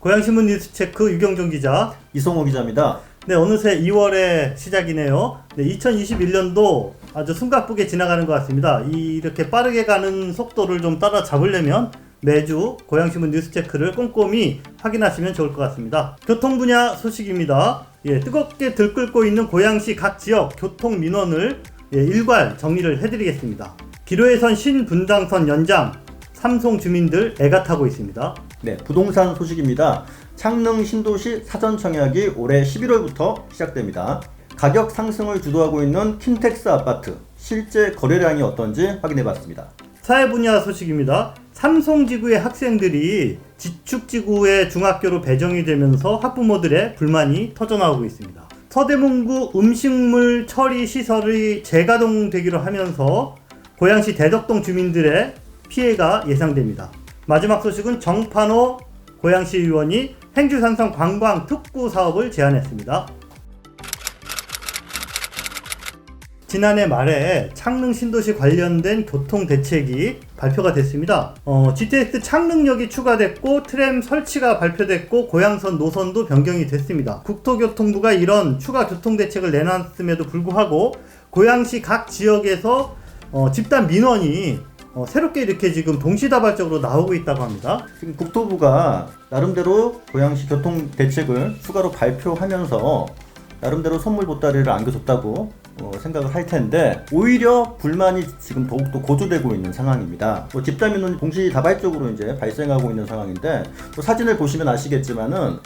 고양신문 뉴스체크 유경종 기자, 이성호 기자입니다. 네, 어느새 2월의 시작이네요. 네, 2021년도 아주 숨가쁘게 지나가는 것 같습니다. 이렇게 빠르게 가는 속도를 좀 따라잡으려면 매주 고양신문 뉴스체크를 꼼꼼히 확인하시면 좋을 것 같습니다. 교통 분야 소식입니다. 뜨겁게 들끓고 있는 고양시 각 지역 교통 민원을 일괄 정리를 해드리겠습니다. 기로에선 신분당선 연장, 삼송 주민들 애가 타고 있습니다. 네, 부동산 소식입니다. 창릉 신도시 사전 청약이 올해 11월부터 시작됩니다. 가격 상승을 주도하고 있는 킨텍스 아파트, 실제 거래량이 어떤지 확인해봤습니다. 사회 분야 소식입니다. 삼송지구의 학생들이 지축지구의 중학교로 배정이 되면서 학부모들의 불만이 터져나오고 있습니다. 서대문구 음식물 처리 시설이 재가동되기로 하면서 고양시 대덕동 주민들의 피해가 예상됩니다. 마지막 소식은 정판호 고양시 의원이 행주산성 관광 특구 사업을 제안했습니다. 지난해 말에 창릉 신도시 관련된 교통 대책이 발표가 됐습니다. GTX 창릉역이 추가됐고 트램 설치가 발표됐고 고양선 노선도 변경이 됐습니다. 국토교통부가 이런 추가 교통 대책을 내놨음에도 불구하고 고양시 각 지역에서 집단 민원이 새롭게 이렇게 지금 동시다발적으로 나오고 있다고 합니다. 지금 국토부가 나름대로 고양시 교통 대책을 추가로 발표하면서 나름대로 선물 보따리를 안겨줬다고 생각을 할 텐데, 오히려 불만이 지금 더욱더 고조되고 있는 상황입니다. 집단 민원이 동시다발적으로 이제 발생하고 있는 상황인데, 또 사진을 보시면 아시겠지만은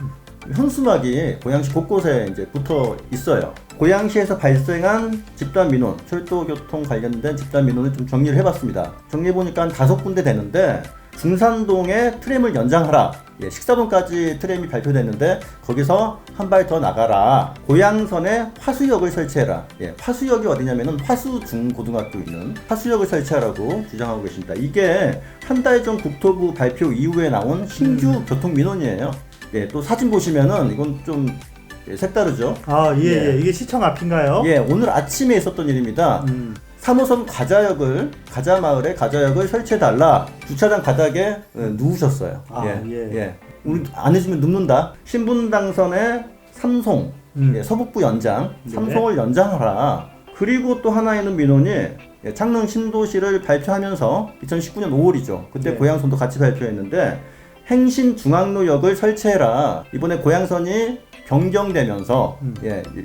현수막이 고양시 곳곳에 이제 붙어 있어요. 고양시에서 발생한 집단 민원, 철도교통 관련된 집단 민원을 좀 정리를 해봤습니다. 정리해보니까 한 5군데 되는데, 중산동에 트램을 연장하라, 식사동까지 트램이 발표됐는데 거기서 한 발 더 나가라, 고양선에 화수역을 설치해라. 화수역이 어디냐면은 화수중고등학교 있는 화수역을 설치하라고 주장하고 계십니다. 이게 한 달 전 국토부 발표 이후에 나온 신규 교통 민원이에요. 또 사진 보시면은 이건 좀 색다르죠. 이게 시청 앞인가요? 오늘 아침에 있었던 일입니다. 3호선 가자마을에 가자역을 설치해달라, 주차장 바닥에 누우셨어요. 우리 안 해주면 눕는다. 신분당선에 삼송, 서북부 연장, 삼송을 연장하라. 그리고 또 하나 있는 민원이 창릉 신도시를 발표하면서 2019년 5월이죠. 그때 고양선도 같이 발표했는데, 행신 중앙로역을 설치해라. 이번에 고양선이 변경되면서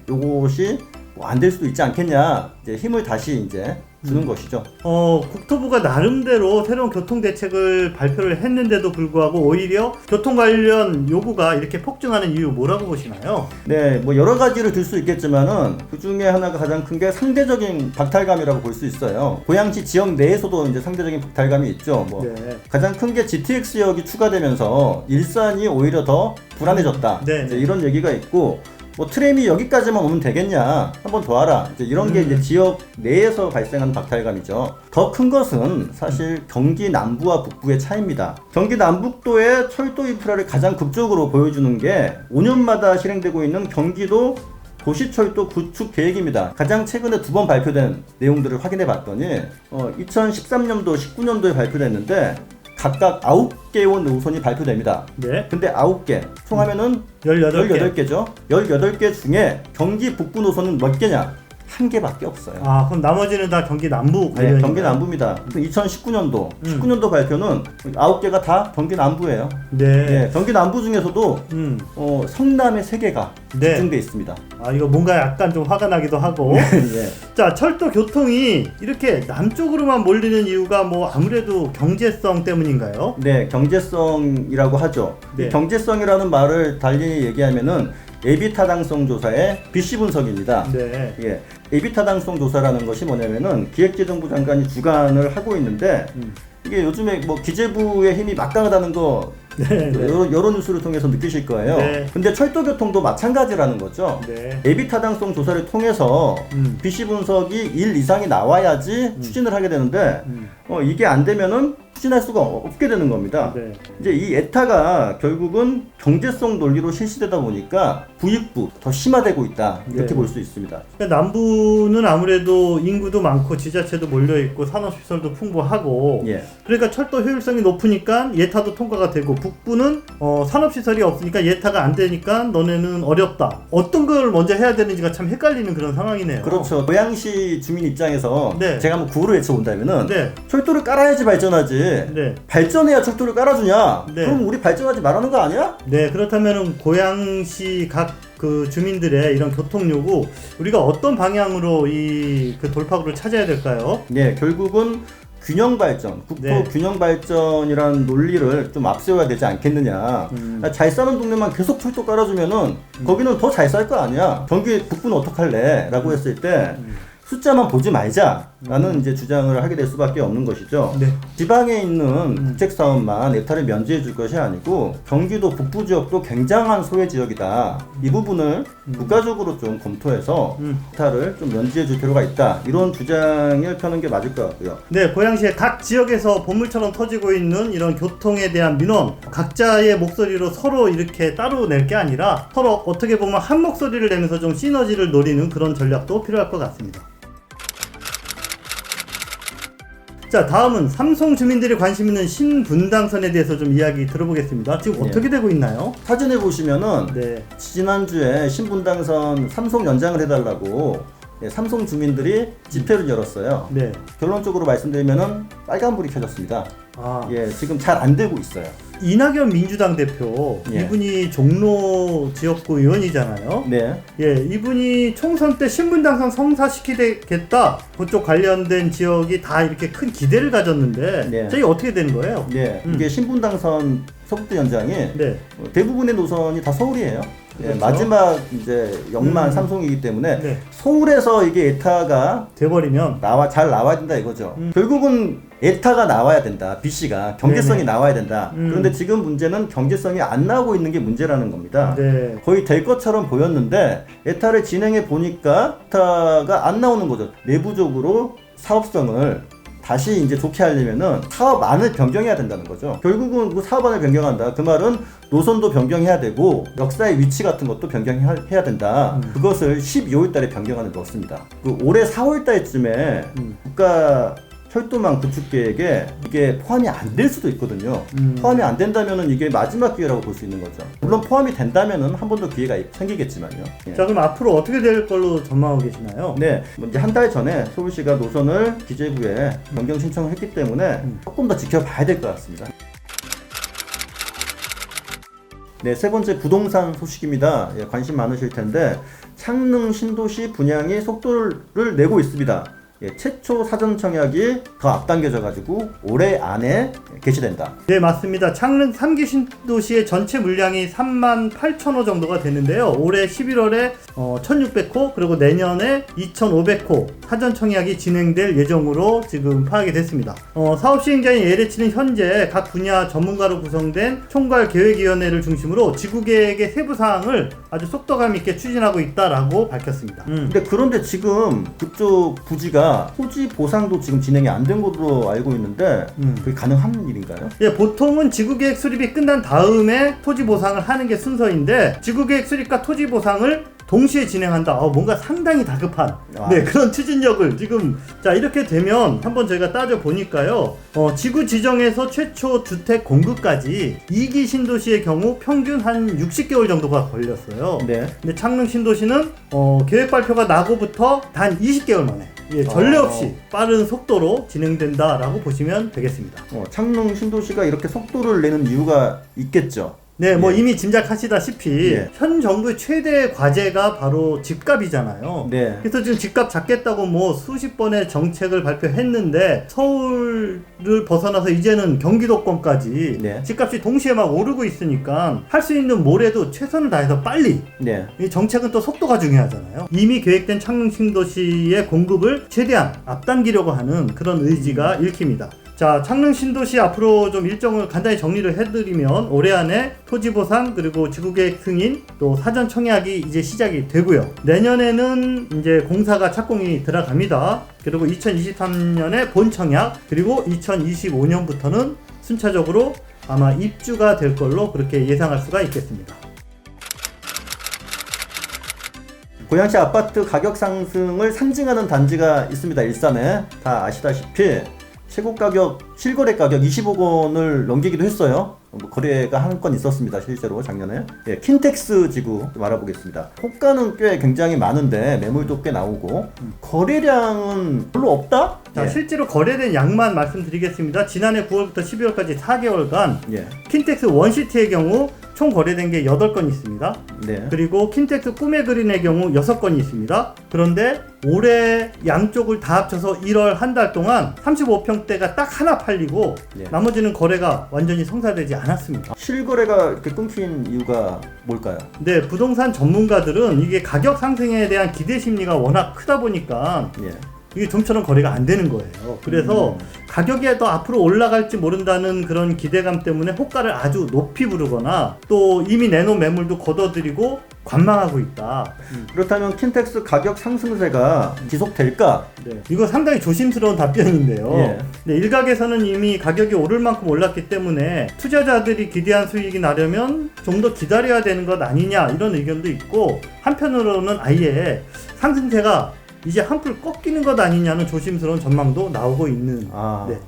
요것이 안 될 수도 있지 않겠냐, 이제 힘을 다시 이제 주는 것이죠. 국토부가 나름대로 새로운 교통 대책을 발표를 했는데도 불구하고 오히려 교통 관련 요구가 이렇게 폭증하는 이유 뭐라고 보시나요? 네, 뭐 여러 가지를 들 수 있겠지만은 그 중에 하나가 가장 큰 게 상대적인 박탈감이라고 볼 수 있어요. 고양시 지역 내에서도 이제 상대적인 박탈감이 있죠. 가장 큰 게 GTX역이 추가되면서 일산이 오히려 더 불안해졌다. 이제 이런 얘기가 있고, 트램이 여기까지만 오면 되겠냐, 한번 더 하라, 이제 이런 게 이제 지역 내에서 발생하는 박탈감이죠. 더 큰 것은 사실 경기 남부와 북부의 차이입니다. 경기 남북도의 철도 인프라를 가장 극적으로 보여주는 게 5년마다 실행되고 있는 경기도 도시철도 구축 계획입니다. 가장 최근에 2번 발표된 내용들을 확인해 봤더니 2013년도, 19년도에 발표됐는데 각각 9개의 노선이 발표됩니다. 근데 9개, 총 하면은 18개죠. 18개 중에 경기 북부 노선은 몇 개냐? 1개밖에 없어요. 그럼 나머지는 다 경기 남부 관련이에요? 경기 남부입니다. 2019년도, 19년도 발표는 9개가 다 경기 남부예요. 경기 남부 중에서도 성남의 3개가 집중돼 있습니다. 이거 뭔가 약간 좀 화가 나기도 하고. 자, 철도 교통이 이렇게 남쪽으로만 몰리는 이유가 아무래도 경제성 때문인가요? 네, 경제성이라고 하죠. 경제성이라는 말을 달리 얘기하면은 예비타당성 조사의 BC 분석입니다. 예비타당성 조사라는 것이 뭐냐면은 기획재정부 장관이 주관을 하고 있는데, 이게 요즘에 기재부의 힘이 막강하다는 거 여러 뉴스를 통해서 느끼실 거예요. 근데 철도교통도 마찬가지라는 거죠. 예비타당성 조사를 통해서 BC 분석이 1 이상이 나와야지 추진을 하게 되는데, 이게 안 되면은 추진할 수가 없게 되는 겁니다. 네. 이제 이 에타가 결국은 경제성 논리로 실시되다 보니까 부익부 더 심화되고 있다 이렇게 네. 볼 수 있습니다. 그러니까 남부는 아무래도 인구도 많고 지자체도 몰려 있고 산업시설도 풍부하고 예. 그러니까 철도 효율성이 높으니까 예타도 통과가 되고 북부는 산업시설이 없으니까 예타가 안 되니까 너네는 어렵다. 어떤 걸 먼저 해야 되는지가 참 헷갈리는 그런 상황이네요. 그렇죠. 고양시 주민 입장에서 네. 제가 한번 구호를 외쳐본다면은 네. 철도를 깔아야지 발전하지. 네. 발전해야 철도를 깔아주냐? 네. 그럼 우리 발전하지 말라는 거 아니야? 네, 그렇다면 고양시 각 그 주민들의 이런 교통 요구 우리가 어떤 방향으로 이 그 돌파구를 찾아야 될까요? 네, 결국은 균형 발전, 국토 네. 균형 발전이라는 논리를 좀 앞세워야 되지 않겠느냐. 잘 사는 동네만 계속 철도 깔아주면은 거기는 더 잘 살 거 아니야. 경기 북부는 어떡할래? 라고 했을 때 숫자만 보지 말자라는 이제 주장을 하게 될 수밖에 없는 것이죠. 네. 지방에 있는 국책 사업만 에타를 면제해 줄 것이 아니고 경기도 북부 지역도 굉장한 소외 지역이다. 이 부분을 국가적으로 좀 검토해서 에타를 좀 면제해 줄 필요가 있다. 이런 주장을 펴는 게 맞을 것 같고요. 네, 고양시의 각 지역에서 보물처럼 터지고 있는 이런 교통에 대한 민원, 각자의 목소리로 서로 이렇게 따로 낼 게 아니라 서로 어떻게 보면 한 목소리를 내면서 좀 시너지를 노리는 그런 전략도 필요할 것 같습니다. 자, 다음은 삼송 주민들이 관심 있는 신분당선에 대해서 좀 이야기 들어보겠습니다. 지금 예. 어떻게 되고 있나요? 사진에 보시면은 네. 지난주에 신분당선 삼송 연장을 해달라고 삼송 주민들이 집회를 열었어요. 네. 결론적으로 말씀드리면은 빨간불이 켜졌습니다. 아, 예, 지금 잘 안 되고 있어요. 이낙연 민주당 대표, 예. 이분이 종로 지역구 의원이잖아요. 네. 예, 이분이 총선 때 신분당선 성사시키겠다. 그쪽 관련된 지역이 다 이렇게 큰 기대를 가졌는데, 네. 저희 어떻게 되는 거예요? 네, 이게 신분당선 서북대 연장이 네. 대부분의 노선이 다 서울이에요. 예, 그렇죠. 마지막 이제 역만 삼송이기 때문에 네. 서울에서 이게 에타가 돼버리면, 잘 나와야 된다 이거죠. 결국은 에타가 나와야 된다. BC가 경제성이 네네. 나와야 된다. 그런데 지금 문제는 경제성이 안 나오고 있는 게 문제라는 겁니다. 네. 거의 될 것처럼 보였는데 에타를 진행해 보니까 에타가 안 나오는 거죠. 내부적으로 사업성을 다시 이제 좋게 하려면은 사업안을 변경해야 된다는 거죠. 결국은 그 사업안을 변경한다. 그 말은 노선도 변경해야 되고 역사의 위치 같은 것도 변경해야 된다. 그것을 12월 달에 변경안을 넣었습니다. 그 올해 4월 달쯤에 국가 철도망 구축 계획에 이게 포함이 안 될 수도 있거든요. 포함이 안 된다면은 이게 마지막 기회라고 볼 수 있는 거죠. 물론 포함이 된다면은 한 번 더 기회가 생기겠지만요. 예. 자, 그럼 앞으로 어떻게 될 걸로 전망하고 계시나요? 네, 이제 한 달 전에 서울시가 노선을 기재부에 변경 신청을 했기 때문에 조금 더 지켜봐야 될 것 같습니다. 네, 세 번째 부동산 소식입니다. 예, 관심 많으실 텐데 창릉 신도시 분양이 속도를 내고 있습니다. 예, 최초 사전 청약이 더 앞당겨져 가지고 올해 안에 개시된다. 네, 맞습니다. 창릉 3기 신도시의 전체 물량이 38,000호 정도가 되는데요. 올해 11월에 1,600호 그리고 내년에 2,500호 사전 청약이 진행될 예정으로 지금 파악이 됐습니다. 사업 시행자인 LH는 현재 각 분야 전문가로 구성된 총괄계획위원회를 중심으로 지구계획의 세부 사항을 아주 속도감 있게 추진하고 있다라고 밝혔습니다. 그런데 지금 그쪽 부지가 토지 보상도 지금 진행이 안 된 것으로 알고 있는데 그게 가능한 일인가요? 예, 보통은 지구계획 수립이 끝난 다음에 토지 보상을 하는 게 순서인데 지구계획 수립과 토지 보상을 동시에 진행한다. 뭔가 상당히 다급한 네, 그런 추진력을 지금 자 이렇게 되면 한번 저희가 따져 보니까요. 지구 지정에서 최초 주택 공급까지 2기 신도시의 경우 평균 한 60개월 정도가 걸렸어요. 네. 근데 창릉 신도시는 계획 발표가 나고부터 단 20개월 만에 예, 전례 없이 빠른 속도로 진행된다라고 보시면 되겠습니다. 창릉 신도시가 이렇게 속도를 내는 이유가 있겠죠. 네, 뭐 예. 이미 짐작하시다시피 예. 현 정부의 최대 과제가 바로 집값이잖아요. 네. 그래서 지금 집값 잡겠다고 뭐 수십 번의 정책을 발표했는데 서울을 벗어나서 이제는 경기도권까지 네. 집값이 동시에 막 오르고 있으니까 할 수 있는 뭐래도 최선을 다해서 빨리 네. 이 정책은 또 속도가 중요하잖아요. 이미 계획된 창릉 신도시의 공급을 최대한 앞당기려고 하는 그런 의지가 읽힙니다. 자, 창릉 신도시 앞으로 좀 일정을 간단히 정리를 해드리면 올해 안에 토지 보상 그리고 지구계획 승인 또 사전 청약이 이제 시작이 되고요. 내년에는 이제 공사가 착공이 들어갑니다. 그리고 2023년에 본 청약 그리고 2025년부터는 순차적으로 아마 입주가 될 걸로 그렇게 예상할 수가 있겠습니다. 고양시 아파트 가격 상승을 상징하는 단지가 있습니다. 일산에 다 아시다시피 최고 가격, 실거래 가격 20억 원을 넘기기도 했어요. 거래가 한 건 있었습니다. 실제로 작년에. 예, 킨텍스 지구 좀 알아보겠습니다. 호가는 꽤 굉장히 많은데 매물도 꽤 나오고 거래량은 별로 없다? 자, 예. 실제로 거래된 양만 말씀드리겠습니다. 지난해 9월부터 12월까지 4개월간 예. 킨텍스 원시티의 경우 총 거래된 게 8건 있습니다. 네. 그리고 킨텍스 꿈의 그린의 경우 6건이 있습니다. 그런데 올해 양쪽을 다 합쳐서 1월 한 달 동안 35평대가 딱 하나 팔리고 예. 나머지는 거래가 완전히 성사되지 않았습니다. 실거래가 이렇게 끊긴 이유가 뭘까요? 네, 부동산 전문가들은 이게 가격 상승에 대한 기대 심리가 워낙 크다 보니까 예. 이게 좀처럼 거래가 안 되는 거예요. 그래서 가격이 더 앞으로 올라갈지 모른다는 그런 기대감 때문에 호가를 아주 높이 부르거나 또 이미 내놓은 매물도 걷어들이고 관망하고 있다. 그렇다면 킨텍스 가격 상승세가 지속될까? 네, 이거 상당히 조심스러운 답변인데요. 예. 네, 일각에서는 이미 가격이 오를 만큼 올랐기 때문에 투자자들이 기대한 수익이 나려면 좀 더 기다려야 되는 것 아니냐 이런 의견도 있고 한편으로는 아예 상승세가 이제 한풀 꺾이는 것 아니냐는 조심스러운 전망도 나오고 있는. 네.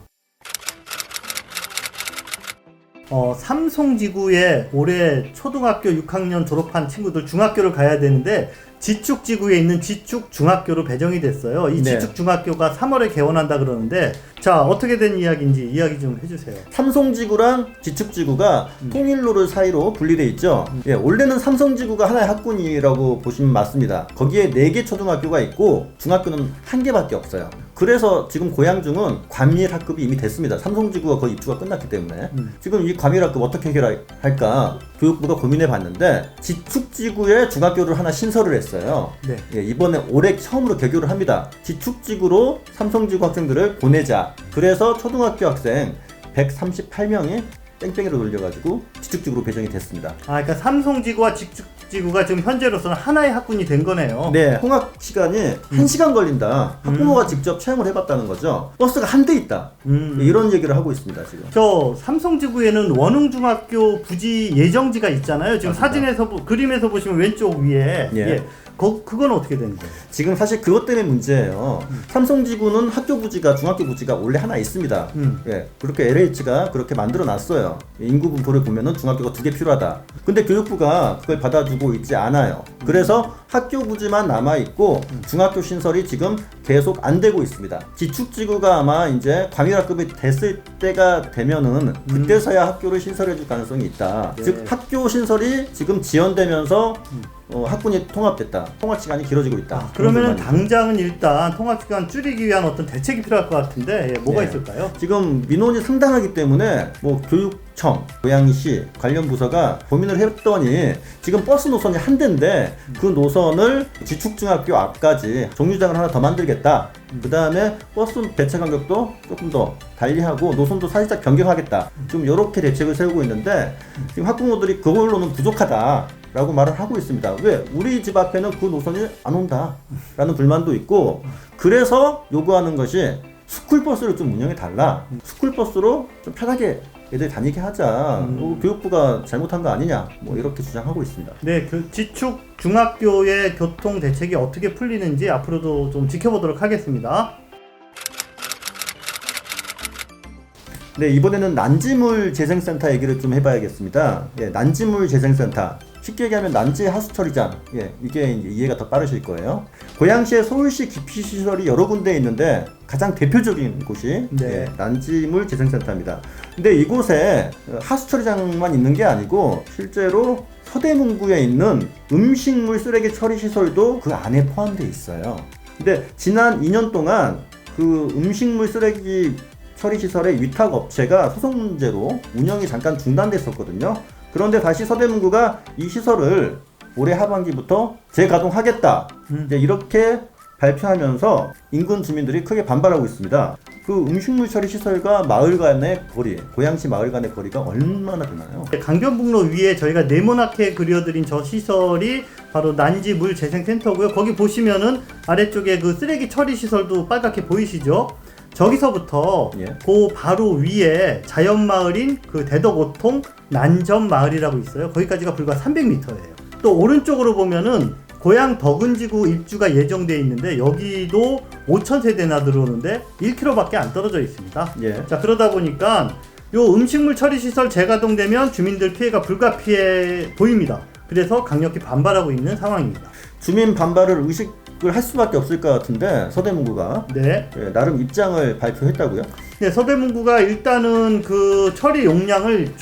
삼송지구에 올해 초등학교 6학년 졸업한 친구들 중학교를 가야 되는데 지축지구에 있는 지축중학교로 배정이 됐어요. 이 네. 지축중학교가 3월에 개원한다 그러는데 자, 어떻게 된 이야기인지 이야기 좀 해주세요. 삼성지구랑 지축지구가 통일로를 사이로 분리돼 있죠. 예, 원래는 삼성지구가 하나의 학군이라고 보시면 맞습니다. 거기에 4개 초등학교가 있고 중학교는 1개밖에 없어요. 그래서 지금 고양중은 과밀학급이 이미 됐습니다. 삼성지구가 거의 입주가 끝났기 때문에 지금 이 과밀학급 어떻게 해결할까 교육부가 고민해 봤는데 지축지구에 중학교를 하나 신설을 했어요. 네. 예, 이번에 올해 처음으로 개교를 합니다. 지축지구로 삼성지구 학생들을 보내자. 그래서 초등학교 학생 138명이 뺑뺑이로 돌려가지고 지축지구로 배정이 됐습니다. 아, 그러니까 삼성지구와 지축지구가 지금 현재로서는 하나의 학군이 된 거네요. 네, 통학 시간이 1시간 걸린다. 학부모가 직접 체험을 해봤다는 거죠. 버스가 한 대 있다. 이런 얘기를 하고 있습니다, 지금. 저 삼성지구에는 원흥중학교 부지 예정지가 있잖아요. 지금 맞습니다. 사진에서 그림에서 보시면 왼쪽 위에 예. 그건 어떻게 되는 거예요? 지금 사실 그것 때문에 문제예요. 삼성지구는 학교 부지가 중학교 부지가 원래 하나 있습니다. 예, 그렇게 LH가 그렇게 만들어 놨어요. 인구 분포를 보면은 중학교가 2개 필요하다. 근데 교육부가 그걸 받아주고 있지 않아요. 그래서 학교 부지만 남아 있고 중학교 신설이 지금 계속 안 되고 있습니다. 지축지구가 아마 이제 과밀학급이 됐을 때가 되면은 그때서야 학교를 신설해줄 가능성이 있다. 네. 즉 학교 신설이 지금 지연되면서 학군이 통합됐다. 통합 시간이 길어지고 있다. 그러면 당장은 일단 통합시간 줄이기 위한 어떤 대책이 필요할 것 같은데 뭐가 네. 있을까요? 지금 민원이 상당하기 때문에 뭐 교육청, 고양시 관련 부서가 고민을 했더니 지금 버스 노선이 한 대인데 그 노선을 지축중학교 앞까지 정류장을 하나 더 만들겠다. 그 다음에 버스 배차 간격도 조금 더 달리하고 노선도 살짝 변경하겠다. 좀 이렇게 대책을 세우고 있는데 지금 학부모들이 그걸로는 부족하다. 라고 말을 하고 있습니다. 왜? 우리 집 앞에는 그 노선이 안 온다 라는 불만도 있고 그래서 요구하는 것이 스쿨버스를 좀 운영해 달라. 스쿨버스로 좀 편하게 애들 다니게 하자. 교육부가 잘못한 거 아니냐 뭐 이렇게 주장하고 있습니다. 네, 그 지축 중학교의 교통 대책이 어떻게 풀리는지 앞으로도 좀 지켜보도록 하겠습니다. 네, 이번에는 난지물 재생센터 얘기를 좀 해봐야겠습니다. 예, 난지물 재생센터. 쉽게 얘기하면 난지 하수 처리장. 예, 이게 이제 이해가 더 빠르실 거예요. 고양시에 서울시 기피시설이 여러 군데 있는데 가장 대표적인 곳이 네. 예, 난지물 재생센터입니다. 근데 이곳에 하수 처리장만 있는 게 아니고 실제로 서대문구에 있는 음식물 쓰레기 처리 시설도 그 안에 포함되어 있어요. 근데 지난 2년 동안 그 음식물 쓰레기 처리 시설의 위탁 업체가 소송 문제로 운영이 잠깐 중단됐었거든요. 그런데 다시 서대문구가 이 시설을 올해 하반기부터 재가동하겠다. 이제 이렇게 발표하면서 인근 주민들이 크게 반발하고 있습니다. 그 음식물 처리 시설과 마을 간의 거리, 고양시 마을 간의 거리가 얼마나 되나요? 강변북로 위에 저희가 네모나게 그려드린 저 시설이 바로 난지 물 재생센터고요. 거기 보시면은 아래쪽에 그 쓰레기 처리 시설도 빨갛게 보이시죠? 저기서부터 예. 그 바로 위에 자연마을인 그 대덕오통 난점마을이라고 있어요. 거기까지가 불과 300m예요. 또 오른쪽으로 보면은 고양 덕은지구 입주가 예정되어 있는데 여기도 5,000세대나 들어오는데 1km밖에 안 떨어져 있습니다. 예. 자, 그러다 보니까 요 음식물 처리 시설 재가동되면 주민들 피해가 불가피해 보입니다. 그래서 강력히 반발하고 있는 상황입니다. 주민 반발을 의식을 할 수밖에 없을 것 같은데 서대문구가 네. 예, 나름 입장을 발표했다고요? 네, 서대문구가 일단은 그 처리 용량을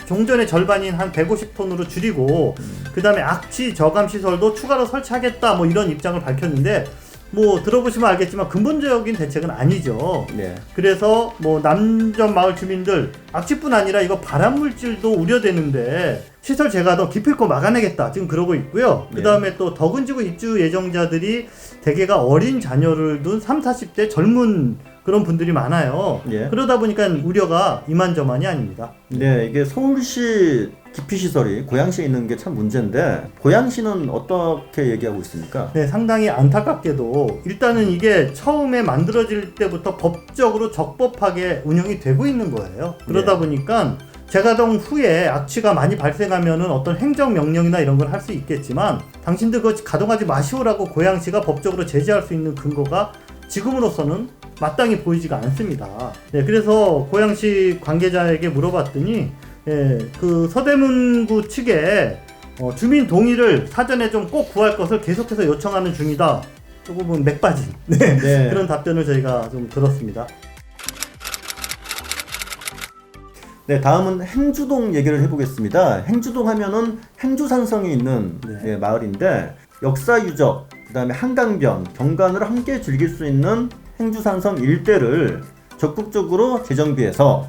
종전의 절반인 한 150톤으로 줄이고 그 다음에 악취 저감 시설도 추가로 설치하겠다 뭐 이런 입장을 밝혔는데 뭐 들어보시면 알겠지만 근본적인 대책은 아니죠. 네. 그래서 뭐 남점 마을 주민들 악취뿐 아니라 이거 발암 물질도 우려되는데 시설 재가동 기필코 막아내겠다 지금 그러고 있고요. 그 다음에 또 덕은지구 입주 예정자들이 대개가 어린 자녀를 둔 30, 40대 젊은 그런 분들이 많아요. 예. 그러다 보니까 우려가 이만저만이 아닙니다. 네, 이게 서울시 기피시설이 고양시에 있는 게 참 문제인데 고양시는 어떻게 얘기하고 있습니까? 네, 상당히 안타깝게도 일단은 이게 처음에 만들어질 때부터 법적으로 적법하게 운영이 되고 있는 거예요. 그러다 네. 보니까 재가동 후에 악취가 많이 발생하면은 어떤 행정명령이나 이런 걸 할 수 있겠지만 당신들 그거 가동하지 마시오라고 고양시가 법적으로 제재할 수 있는 근거가 지금으로서는 마땅히 보이지가 않습니다. 네, 그래서 고양시 관계자에게 물어봤더니 그 서대문구 측에 주민 동의를 사전에 좀 꼭 구할 것을 계속해서 요청하는 중이다. 조금은 맥빠진 네. 그런 답변을 저희가 좀 들었습니다. 네, 다음은 행주동 얘기를 해보겠습니다. 행주동 하면은 행주산성이 있는 네. 예, 마을인데 역사 유적, 그 다음에 한강변, 경관을 함께 즐길 수 있는 행주산성 일대를 적극적으로 재정비해서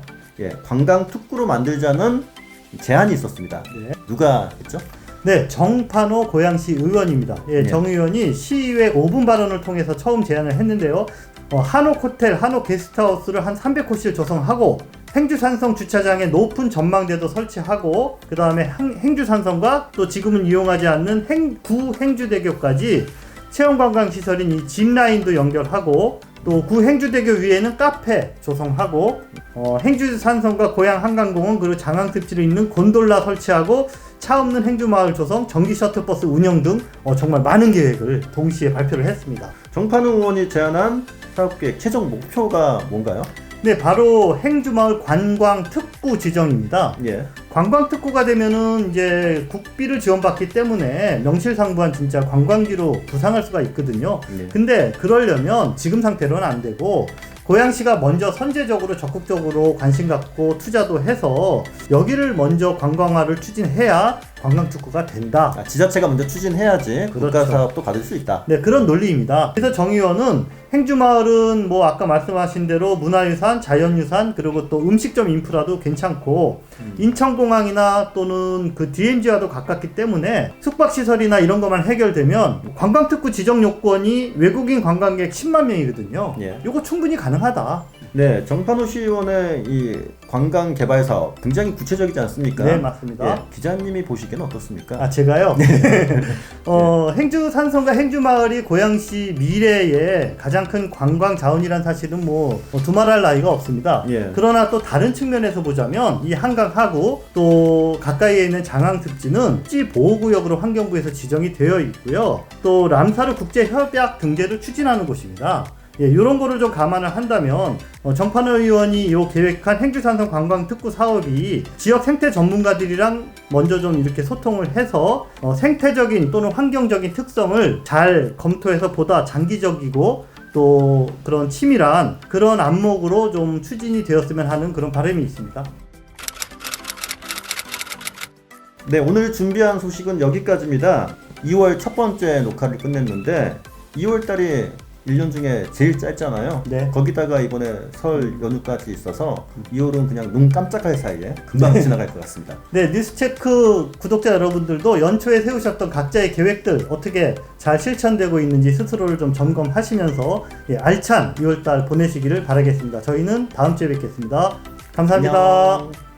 관광 특구로 만들자는 제안이 있었습니다. 네. 누가 했죠? 네, 정판호 고양시 의원입니다. 예, 네. 정 의원이 시의회 5분 발언을 통해서 처음 제안을 했는데요. 한옥 호텔, 한옥 게스트하우스를 한 300호실 조성하고 행주산성 주차장에 높은 전망대도 설치하고 그 다음에 행주산성과 또 지금은 이용하지 않는 구 행주대교까지 체험관광시설인 이 짚라인도 연결하고 또 구 행주대교 위에는 카페 조성하고 행주산성과 고양 한강공원 그리고 장항습지로 있는 곤돌라 설치하고 차 없는 행주마을 조성, 전기 셔틀버스 운영 등 정말 많은 계획을 동시에 발표를 했습니다. 정판우 의원이 제안한 사업계획 최종 목표가 뭔가요? 네, 바로 행주마을 관광특구 지정입니다. 예. 관광특구가 되면은 이제 국비를 지원받기 때문에 명실상부한 진짜 관광지로 부상할 수가 있거든요. 예. 근데 그러려면 지금 상태로는 안 되고 고양시가 먼저 선제적으로 적극적으로 관심 갖고 투자도 해서 여기를 먼저 관광화를 추진해야 관광특구가 된다. 지자체가 먼저 추진해야지 그렇죠. 국가사업도 받을 수 있다. 네, 그런 논리입니다. 그래서 정 의원은 행주마을은 뭐 아까 말씀하신 대로 문화유산, 자연유산 그리고 또 음식점 인프라도 괜찮고 인천공항이나 또는 그 DMZ와도 가깝기 때문에 숙박시설이나 이런 것만 해결되면 관광특구 지정 요건이 외국인 관광객 10만 명이거든요. 예. 이거 충분히 가능하다. 네, 정판호 시의원의 이 관광 개발 사업 굉장히 구체적이지 않습니까? 네, 맞습니다. 예, 기자님이 보시기에는 어떻습니까? 아, 제가요? 행주산성과 행주마을이 고양시 미래의 가장 큰 관광 자원이란 사실은 뭐 두말할 나위가 없습니다. 예. 그러나 또 다른 측면에서 보자면 이 한강하구 또 가까이에 있는 장항습지는 습지 보호구역으로 환경부에서 지정이 되어 있고요. 또 람사르 국제협약 등재를 추진하는 곳입니다. 예, 이런 거를 좀 감안을 한다면 정판호 의원이 이 계획한 행주산성 관광특구 사업이 지역 생태 전문가들이랑 먼저 좀 이렇게 소통을 해서 생태적인 또는 환경적인 특성을 잘 검토해서 보다 장기적이고 또 그런 치밀한 그런 안목으로 좀 추진이 되었으면 하는 그런 바람이 있습니다. 네, 오늘 준비한 소식은 여기까지입니다. 2월 첫 번째 녹화를 끝냈는데 2월 달이 1년 중에 제일 짧잖아요. 네. 거기다가 이번에 설 연휴까지 있어서 2월은 그냥 눈 깜짝할 사이에 금방 지나갈 것 같습니다. 네, 뉴스체크 구독자 여러분들도 연초에 세우셨던 각자의 계획들 어떻게 잘 실천되고 있는지 스스로를 좀 점검하시면서 알찬 2월달 보내시기를 바라겠습니다. 저희는 다음 주에 뵙겠습니다. 감사합니다. 안녕.